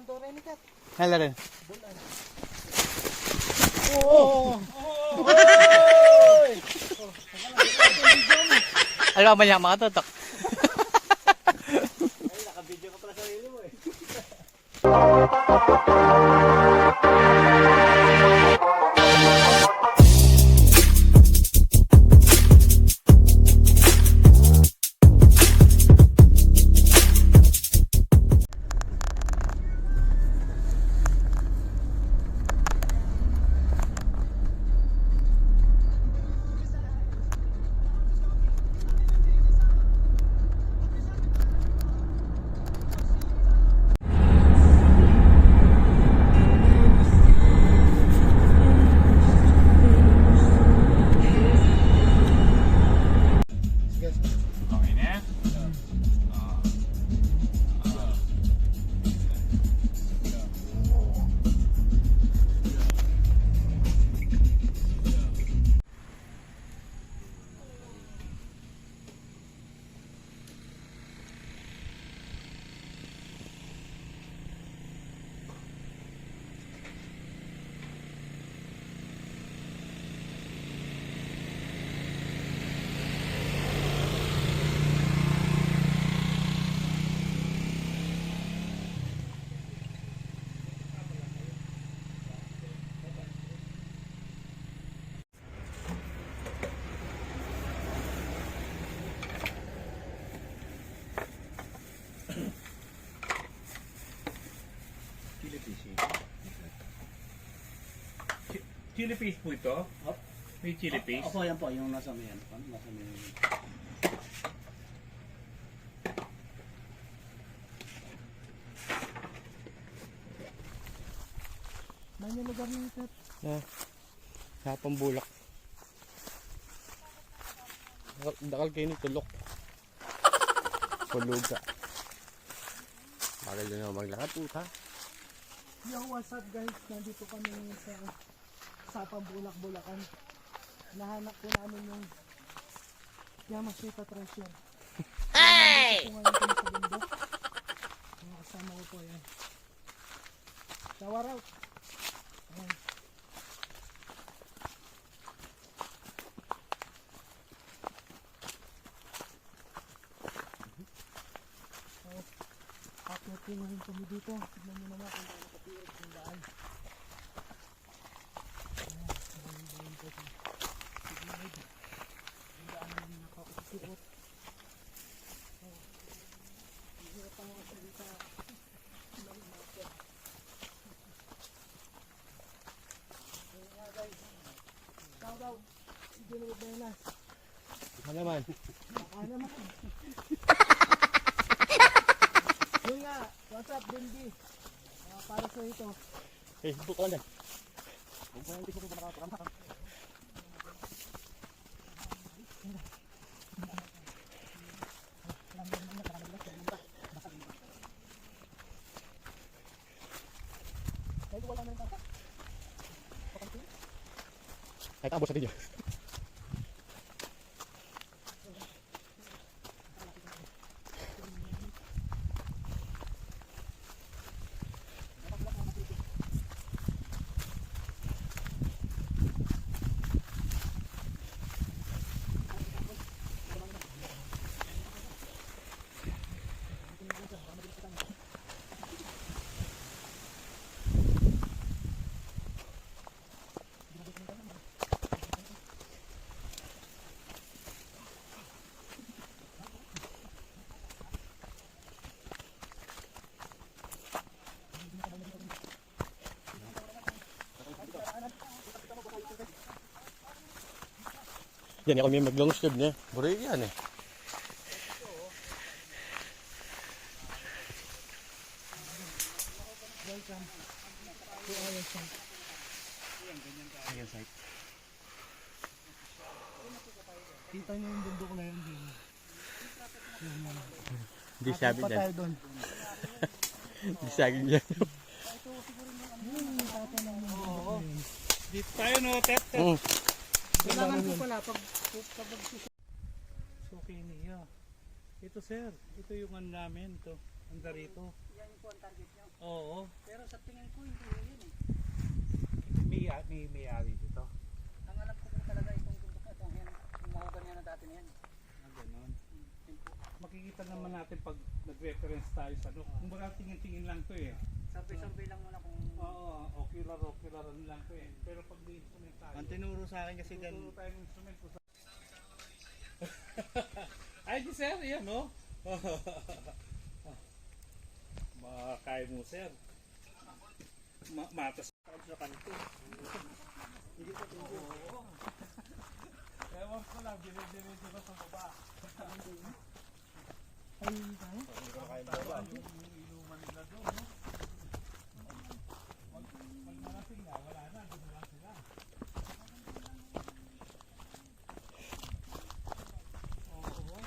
Hala rin. Oh! Alam mo niya makatutok. Ay, naka-video ka pala sa sarili mo eh. Chili paste po ito? Op. May chili paste? Opo, yan po, yung nasa may yan. Nasa may... May lugar niyo ito. Sa pambulak. Dakal kayo ni tulok. Puluga. Bakal doon ako maglakad puta. Yo, what's up guys? Nandito kami sa Pambulak-Bulacan. Nahanap po namin yung Yamashita treasure. Hey! Ito ngayon kami sa bundok. Mga kasama ko po yan. Shower out! Ayan. So, upload ko ngayon kami dito. Tignan nyo naman kung ano kapirag yung daan. Yung daan na nakakasuot. Hirap ang mga salita. Ayun nga guys. Shout out. Si Junwood Benas. Ano naman? Baka naman. Yun nga. What's up, Benji? Para sa ito. Facebook lang dyan. Kung po hindi po ko nakakapagama. Ay, tapos natin yun. Yan ako may mag-long sleeve niya. Buro yan eh. Welcome to our site. Ayan site. Kita nyo yung bundok na yun din. Hindi sabi Pa dyan. tayo doon. Hindi sabi dyan. Yung tata na yun. Dito tayo no, tep. Kailangan ko pala pag So, okay niya. Ito sir, ito yung ano namin to. Handa rito. Yan po ang target nyo. Oo. Pero sa tingin ko, hindi yun eh. May-ari dito. Ang alam ko po talaga itong bundok na ito. Yan, yung mahugan yan na dati na yan. Ah, ganun. Yun po. Makikita naman natin pag nag-reference tayo sa ano. Kung baka tingin-tingin lang to eh. Sampay-sampay lang muna kung... Oo, ocular lang to eh. Pero pag may instrument tayo. Ang tinuro sa akin kasi dyan. Tuturo tayo ng instrument ko sa... Ay, di sir, yan no? Makakaya mo sir. Matas sa kanto. Hindi ko tinuro. Oo. Ewan ko lang, dire-diretso ka sa baba. Ay, tayo? Yung inuman nila doon, no? Pag narating na, wala na, doon na lang sila. Oo.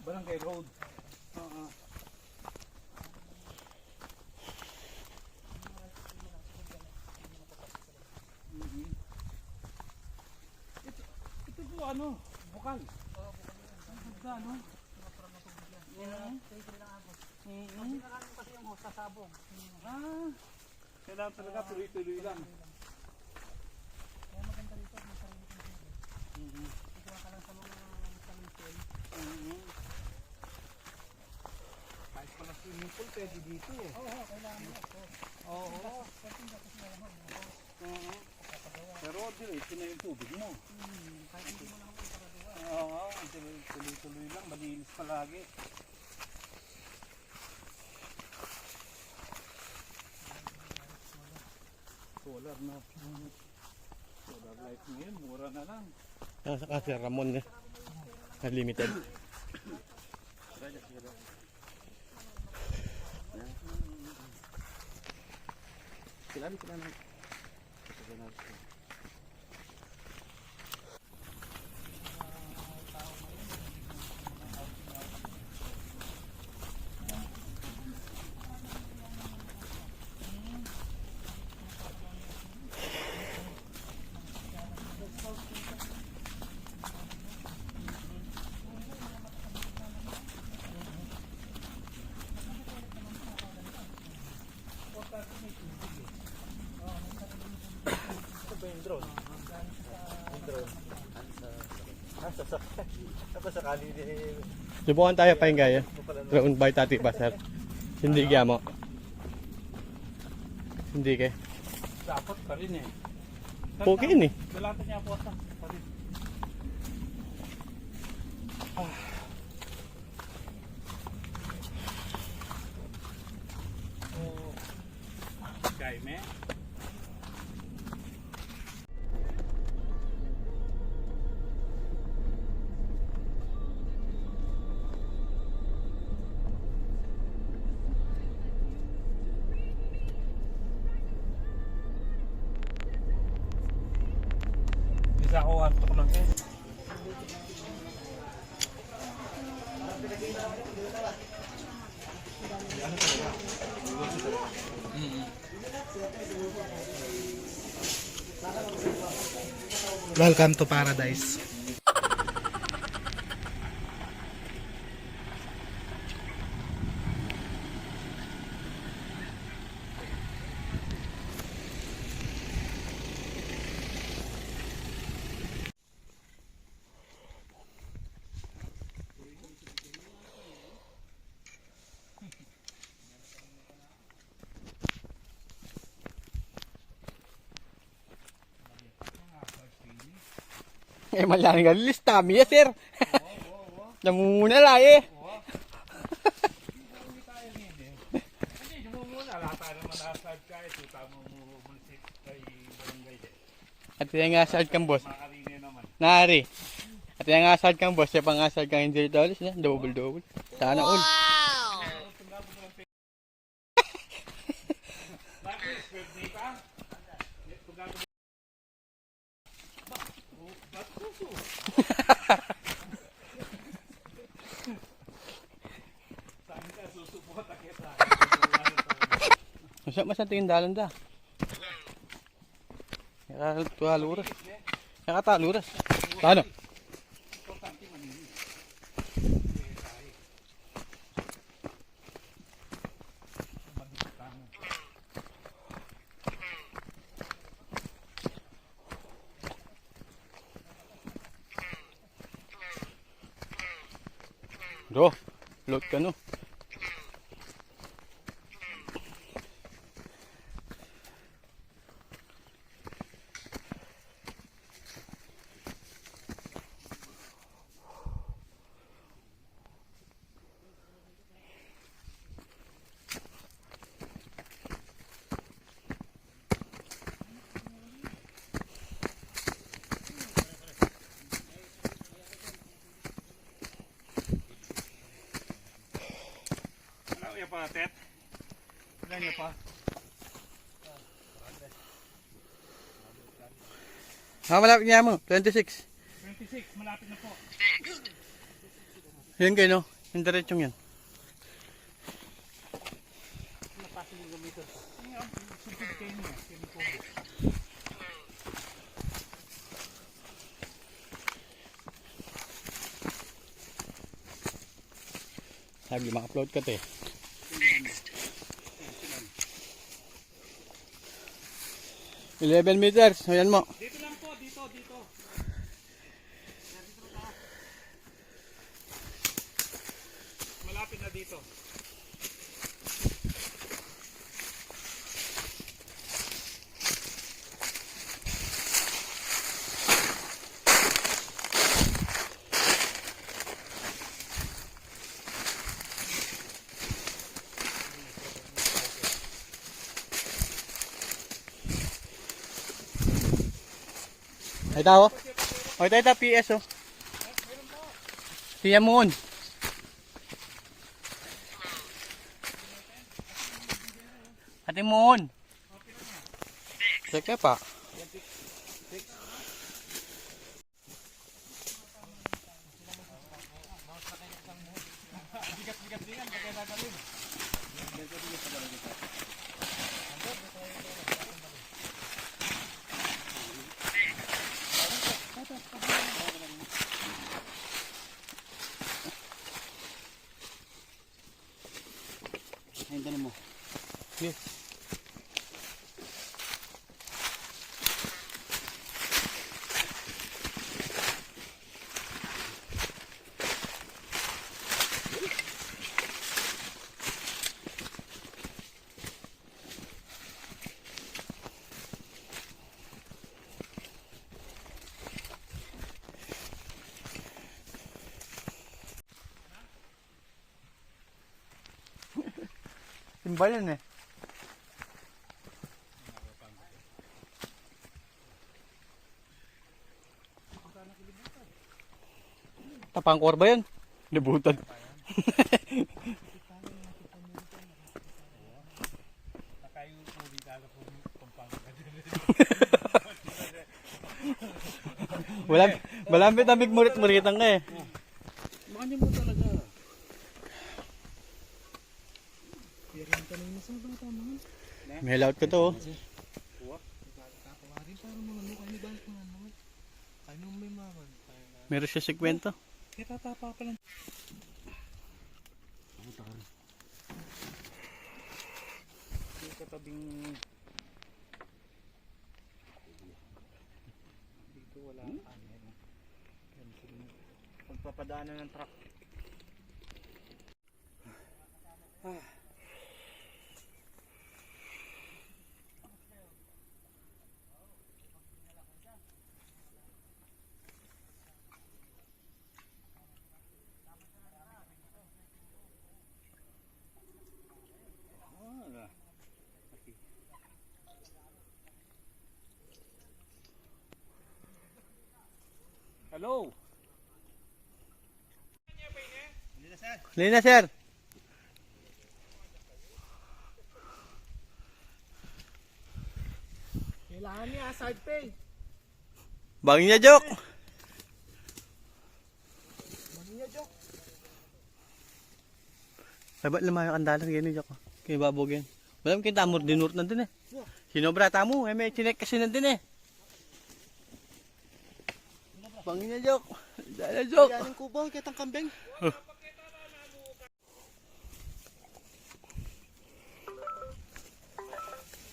Barangay Road. Oo. Mhm. Ito po ano, bukal. Ang ganda, no? Kasi nakaroon kasi yung host sa sabong. Ah, kailangan talaga tuloy-tuloy lang. Kaya maganda rito, may sarili kong tubig. Ikuha ka lang sa mga salisil. Kahit pala swimming pool, pwede dito eh. Oo, kailangan mo. Oo. Pero diretso na yung tubig mo. Kahit hindi mo naman iparagawa. Oo, tuloy-tuloy lang, malinis palagi. Solar na. Solar light ngayon, mura na lang. Nasa kasi Ramon eh. Unlimited. Sila na. Tapos sakali ni... Subukan tayo pa yung gaya. Ground by Tati Pasar. Hindi kaya mo. Hindi kaya. Dapat pa rin eh. Okay yun eh. Dalatan niya po pa rin. Kaime. Bisa ako antok lang eh. Welcome to paradise. Eh, malang galis. Tami ya, sir. Namumuna lang eh. alata naman asad ka. Ito tamo mo munisip kay barangay. At yung asad kang boss. Makarine naman. Nari. At yung asad kang boss. Yung pang-asad kang hindi dollars na. Double. Sana all. Bakit? Pwede ka? Ba't suso? Saan ka susupota kita? Masa tingin dalan da. Nakataluras. Nakataluras. Paano? Bro, load ka no. Ano yung pa, Tet? Ilan yung pa? Malapit niya mo. 26. 26, malapit na po. Yan kayo no. Yung diretsong yan. Napasok yung gamitin. Sugod kayo niya. Sino po? Sabi, ma-upload ka te. Next. 11 meters. Ayan mo. Dito lang po, dito. Malapit na dito. Ay tao. Ay tayo PS oh. Siya moon. Ate moon. Seka pa. Ayun, dali mo. Yes. Timbalan eh. Tapangkor ba yan? Nabutan. Malambit ang murit-muritan ka eh. Makanya mo talaga. Piring ka na yung nasa bata naman. May layout ko to oh. Kakawarin para mga ano, kayo balik mga ano. Ano may maman. Meron siya sikwento. Kaya tatapa pa lang. Yung katabing... Dito wala ka. Pagpapadaanan ng truck. Hello. Hindi na, sir. Kailangan niya, side pay. Bangin niya, Jok. Mali niya, Jok. Ay, ba't lumayo ang dalan ganyan, Jok? Kaya babog yan. Walang kita, tamor dinurot nandun eh. Sinobra tamo, may chinek kasi nandun eh. Bangin niya, Jok. Dalan, Jok. Yaning kubo, kitang kambing.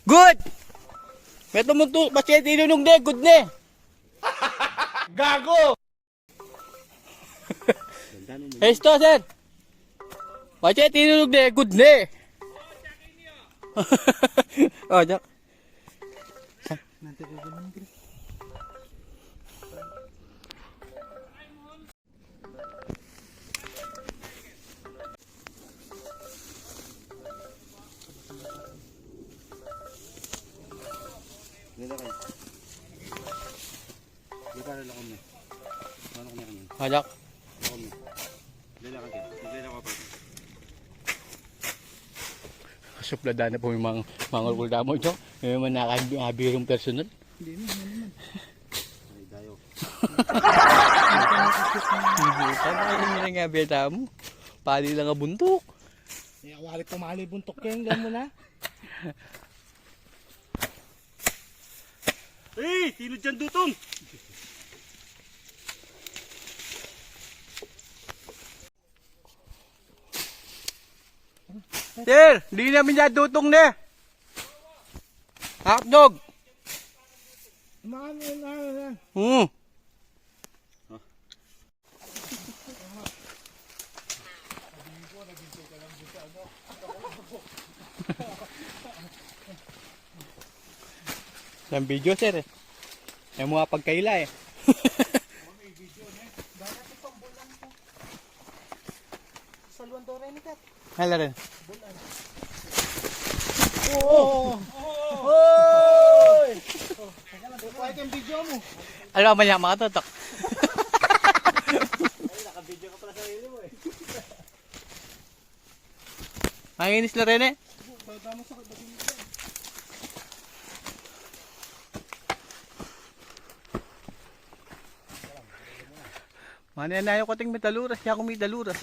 Good! May tumunto, basta tinunong de, good ne. Gago! Esto, sir. Basta tinunong de, good ne. Oh, Jack. Nanti ko ganun, Chris. Dito kayo. Dito kayo lang kami. Ano kami kami? Oh, Jack. Kami. Dito kayo. Dito ako pa. Suplada na po yung mga ulda mo, Jack. May mga nakabirong personal. Hindi naman. Ay, dayo. Paano kayo nga beta mo? Pali lang ang buntok. Wali tumali buntok yan, gano'n mo na. Hey! Sino dyan dutong? Sir, hindi namin yan dutong na. Hotdog. Na. Hmm. Yung video, sir eh. Yung mga pagkaila eh. Sa luwan do rin ikat. Hala rin. Oo! Hoy! Kuha kang video mo. Alam mo niya, makatutok. Naka-video ka pala sa sarili mo eh. Manginis na rin eh. Tama sa kadagin mo. Mananayo ko ting metaluras, kaya ako may daluras.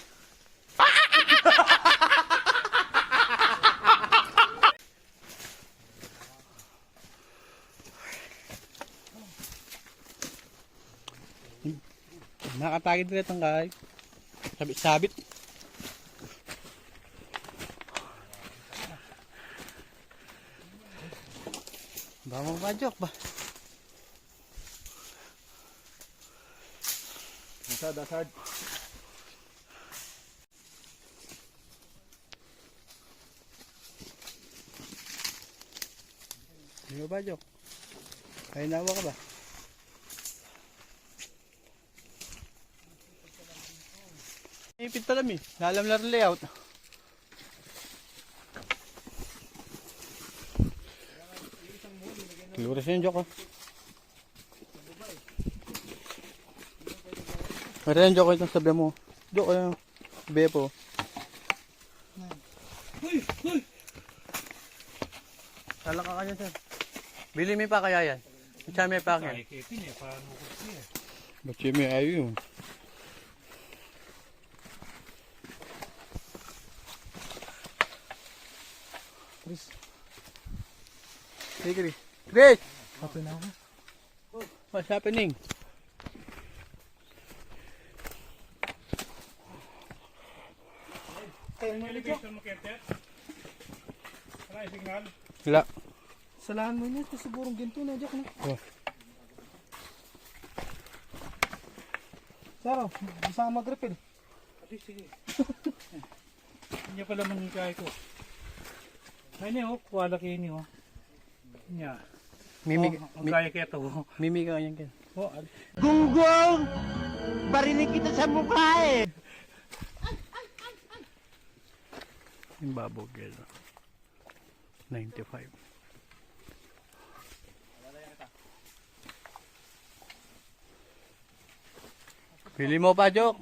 Nakatagid rin itong kahay. Sabit-sabit. Ba mo ba, Jok ba? Asad. Di ba, Jok? Ay, nawa ka ba? Ipit pa lang eh. Nalam na rin layout. Luras na yung Jok, oh. Meron yung Jok, itong sabi mo. Jok, ayun. Sabi po. Sala ka kanya, sir. Bili mo pa kaya yan. Sa may pa kaya. Ba't siya may ayaw yun? Chris, Hey, Chris. Chris! happy na ako. What's happening? Kaya mo nito. Wala. Salahan mo niya, ito sigurong ginto na, Jack na. Oh. Saro, bisa ka mag-refill. Sige. Hindi pala maningkay ko. Ay ni oh, kuwala kayo ni oh. Nya. Mimi, Ang kaya kaya to. mimi ka kanyan kin. Oh, Gunggong! Barinig kita sa mukha eh! Yung babog yan. 95. Pili mo pa, Jok.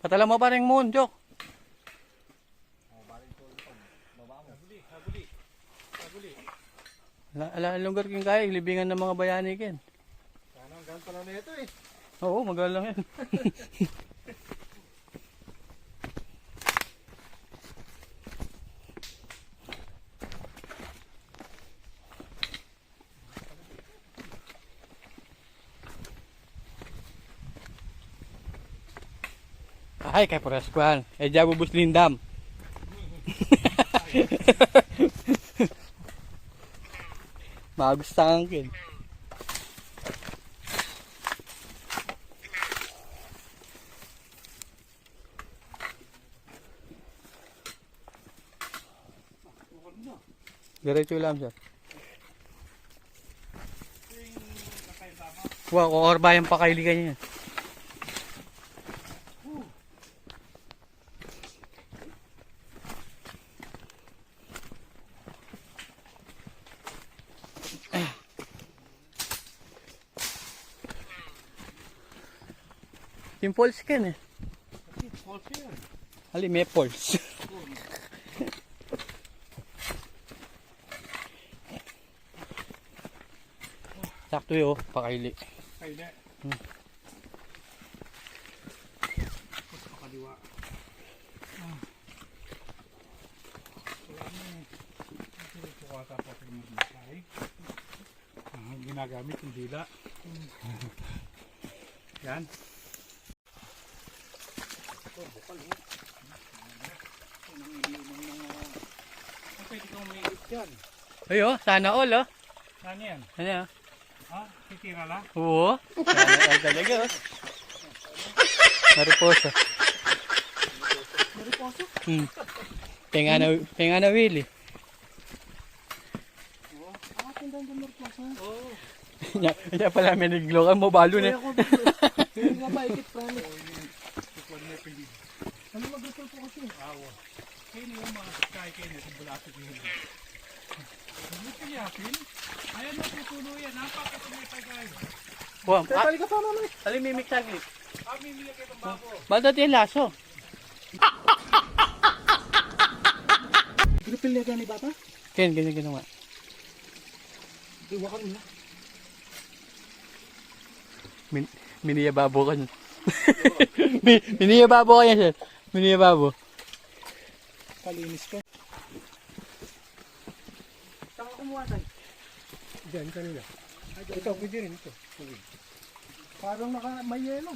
Patala mo pa rin mo, Jok. Ala, lugar king kaya, libingan ng mga bayani kin. Sana hanggang pala na ito eh. Oo, magalang yan. Ay, kay Paraskuan. Eh, diya bubus lindam. Magustuhan kin. Diretso lang sir. Wow, kukorba yung pakailigan niya. Yung falls ka eh. False yan. Ali, may falls. Sakto yun, pakaili. Kaili. Pakaliwa. Wala mo eh. Ito ko ata po sa magmasay. Ginagamit yung dila. Yan. Pwede kang umigit yan. Ay oh, sana all oh. Saan yan? Ano yan? Ha? Titira lang? Oo. Sana all talaga oh. Mariposa. Mariposa? Penga na Willy. Tindahan ng mariposa. Oo. Kaya pala may naglokan mo, balo na. Kaya ko dito. Hindi nga maikit promise. Ano mag-report po kasi? Awo. Kaya niyo mga kaya kayo na bulasig niyo. Hindi ko yapin. Ayan mo putulo yan. Napakatumipay kayo. Wow, Tali ka pa naman eh. alin may mix saglit. Mimili kayo ng bako. Ba't yung laso? Gripil niya gani bata? Ken, ganyan ginawa. Iwakan mo na. Miniya babo ka nun. Miniya babo ka yan, sir. Miniya babo. Kalinis ka. Saan ka kumuha tayo? Diyan kanina. Ito, pwede rin ito. Parang may yelo.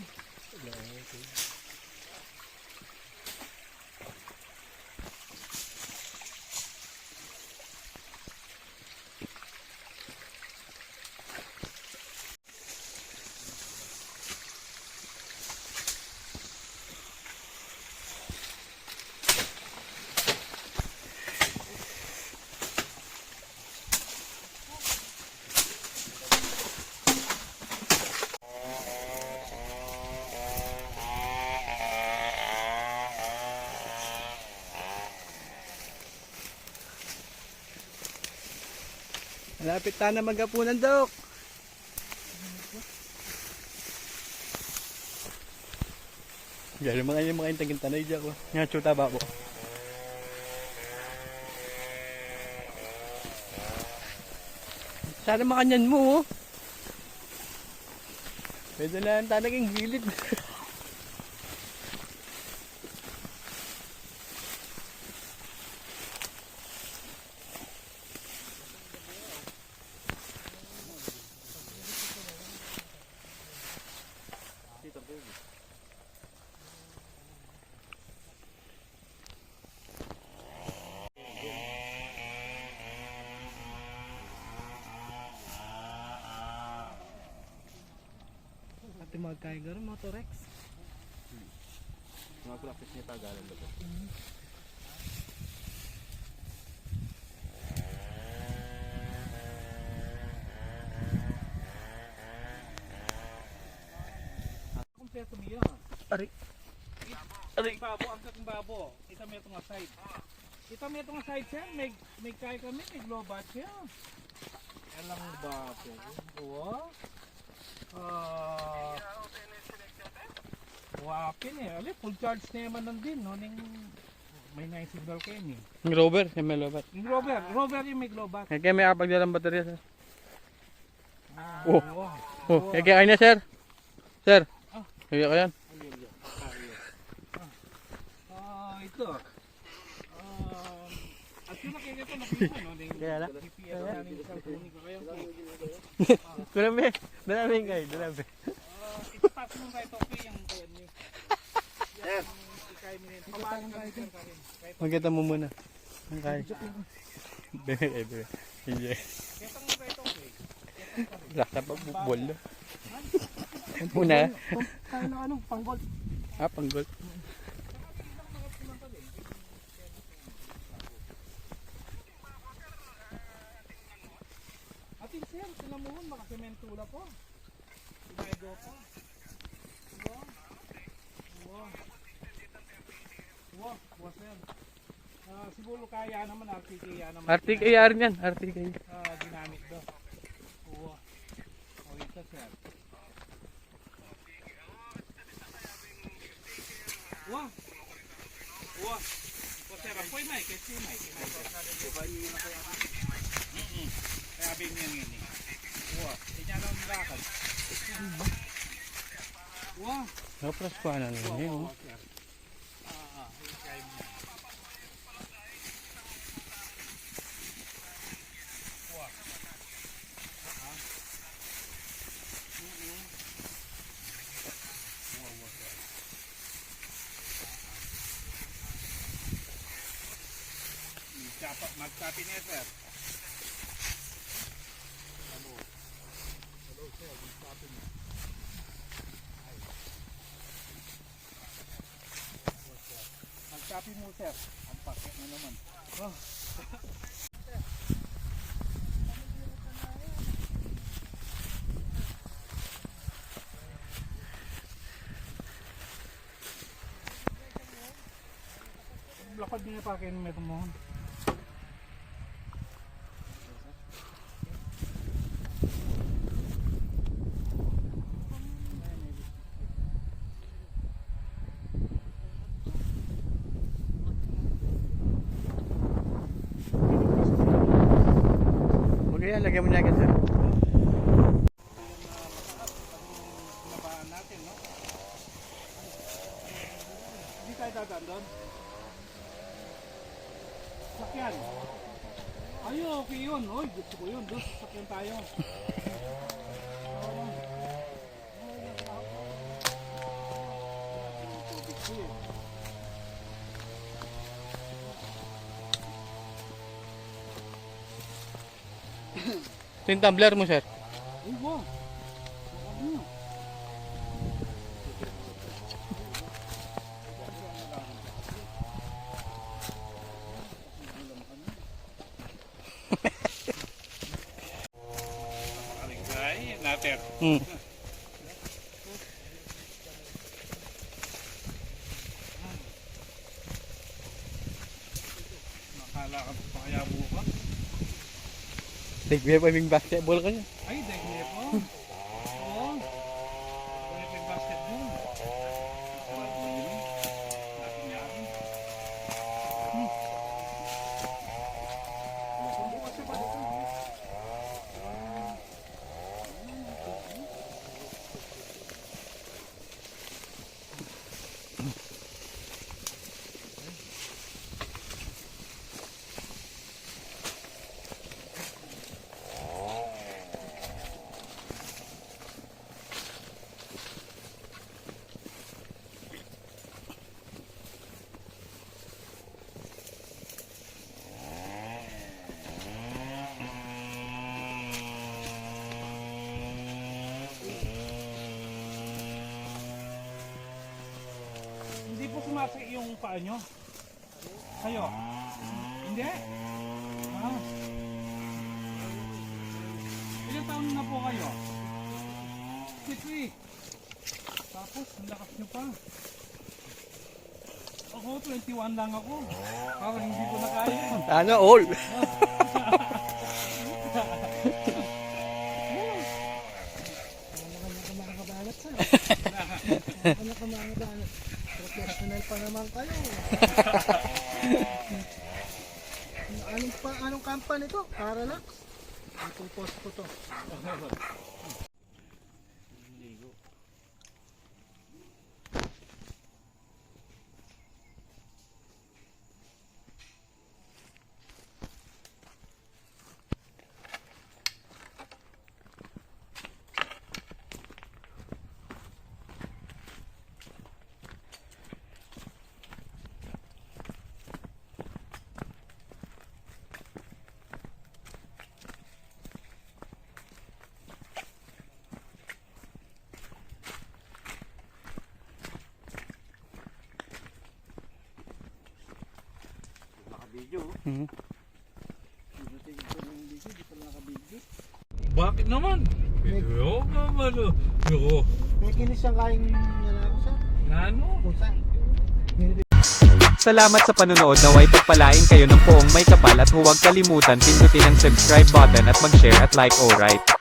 Malapit na magapunan, Dok. Gano'n mga yung taging tanay dyan ko. Nga, chuta babo. Sana makanyan mo, oh. Pwede na ang tanaging gilid. Ate magkaigar, Motorex. Mga practice niya tagalan ba ito? Kompleto niya. Aray. Aray. Babo, ang kakong babo. Kita mo itong side. Kita mo itong side siya. May kaya kami, may globat siya. Alang babo. Oo. Wapin eh. Ali, full charge na yaman nandin. No? May na-signal kayo ni. Yung rover, yung may rover. Yung rover yung may globat. Kaya may kapagdalang baterya, sir. Oh. Oh, kaya kayo na, sir. Sir, kaya kayo yan. Ito. At yung nakikita no? Kaya na. GPS namin sa cellphone ko. Kaya po. Dalabi, dalabi kayo, dalabi. Ipapas mo kahit okay yung kaya niyo. Yan. Ikay mo rin. Pabalik ka rin ka rin. Magkita mo muna. Ang kaya. Bebe. Hindi. Kita mo kahit okay. Laksa pa bukbol. Muna. Tayo ng ano, panggol. Ah, panggol. Atin sir, sinamuhon, makasementula po. Simedo po. Wow, sir. Siguro kaya naman, RTK naman. RTKR niyan, RTK. Dynamic do. Wow. O ito sir. Wow. Wow. O sir, apoy Mike, kasi Mike. Sabi niya yun eh. Wow. Tingnan lang ang lakad. Wow. Kapras pa na lang yun. Sir. Magsabi niya sir. Hello sir, magsabi niya. Magsabi mo sir. Ang pakit na naman. Lakad niya pa kayo ng meron mo. Okay, lagyan mo niya agad, sir. Nabaan natin, no? Hindi tayo dadaan doon. Sakyan. Ayun, okay yun. Oy, gusto ko yun. Doon, sakyan tayo. Ito yung tumbler mo, sir. Uy, wow. Natin. Nakalakad pa kaya bukas. Tigwe pa yung basketball ka niya. Ay, dahil po. Oo. Dahil po yung basketball. Sarap mo yun. Natin yakin. Bukas siya pa dito. Hindi po sumasakit yung paa nyo? Kayo? Hindi? Ah. Ilang taon na po kayo? 53. Tapos, ang lakas nyo pa. Ako, 21 lang ako. Parang hindi ko na kaya. Ano, all? baka mga professional pa naman kayo. Anong company to? Paralax? Itong post ko to. Mhm. Bakit naman? Yo, mamalo. Yo, May kinis siyang kain nalaro siya. ano? Pusa. Salamat sa panonood, naway pagpalain kayo ng poong may kapal at huwag kalimutan pindutin ang subscribe button at mag-share at like, alright?